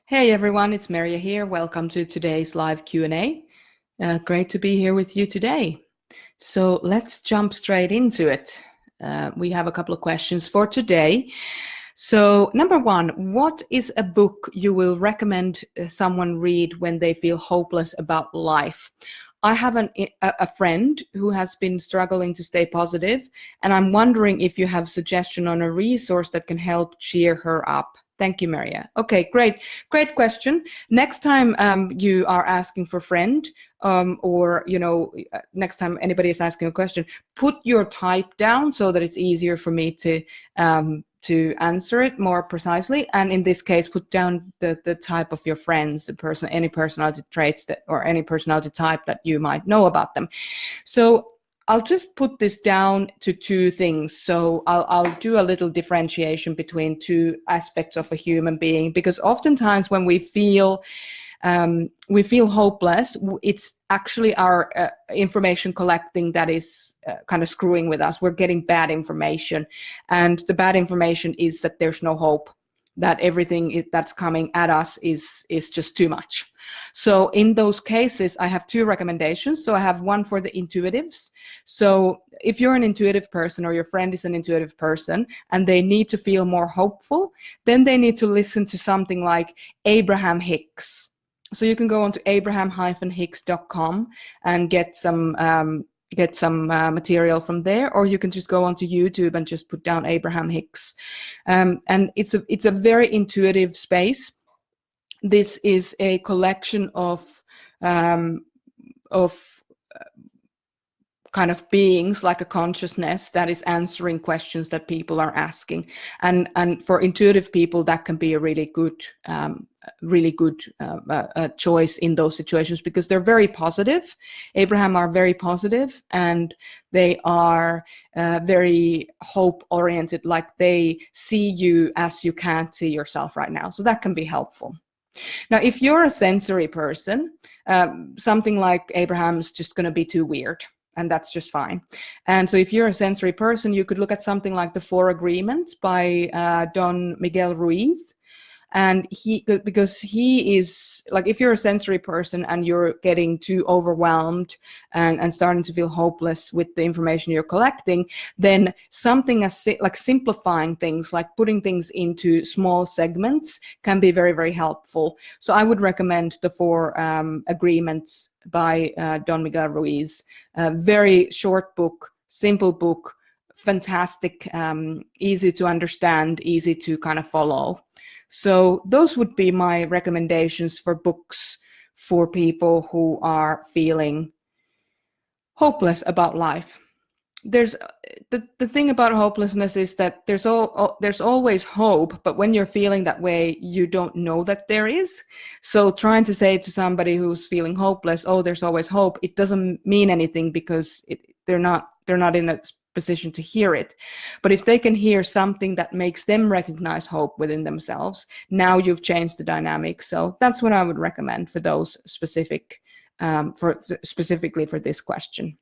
Hey everyone, it's Maria here. Welcome to today's live Q&A. Great to be here with you today. So let's jump straight into it. We have a couple of questions for today. So number one, what is a book you will recommend someone read when they feel hopeless about life? I have a friend who has been struggling to stay positive, and I'm wondering if you have suggestion on a resource that can help cheer her up. Thank you, Maria. Okay, great question. Next time you are asking for a friend, or next time anybody is asking a question, put your type down so that it's easier for me to answer it more precisely. And in this case, put down the type of your friends, the person, any personality traits or any personality type that you might know about them. So I'll just put this down to two things. So I'll do a little differentiation between two aspects of a human being, because oftentimes when we feel hopeless, it's actually our information collecting that is kind of screwing with us. We're getting bad information, and the bad information is that there's no hope, that everything that's coming at us is just too much. So in those cases, I have two recommendations. So I have one for the intuitives. So if you're an intuitive person or your friend is an intuitive person and they need to feel more hopeful, then they need to listen to something like Abraham Hicks. So you can go on to abraham-hicks.com and get some material from there, or you can just go onto YouTube and just put down Abraham Hicks. And it's a very intuitive space. This is a collection of kind of beings, like a consciousness that is answering questions that people are asking. And for intuitive people, that can be a really good choice in those situations, because they're very positive. Abraham are very positive, and they are very hope oriented, like they see you as you can't see yourself right now. So that can be helpful. Now, if you're a sensory person, something like Abraham is just going to be too weird, and that's just fine. And so if you're a sensory person, you could look at something like The Four Agreements by Don Miguel Ruiz. And because he is, like, if you're a sensory person and you're getting too overwhelmed and starting to feel hopeless with the information you're collecting, then something like simplifying things, like putting things into small segments, can be very, very helpful. So I would recommend The Four Agreements by Don Miguel Ruiz. Very short book, simple book, fantastic, easy to understand, easy to kind of follow. So those would be my recommendations for books for people who are feeling hopeless about life. There's the thing about hopelessness is that there's always hope, but when you're feeling that way, you don't know that there is. So trying to say to somebody who's feeling hopeless, oh, there's always hope, it doesn't mean anything, because they're not in a position to hear it. But if they can hear something that makes them recognize hope within themselves, now you've changed the dynamic. So that's what I would recommend for those specifically for this question.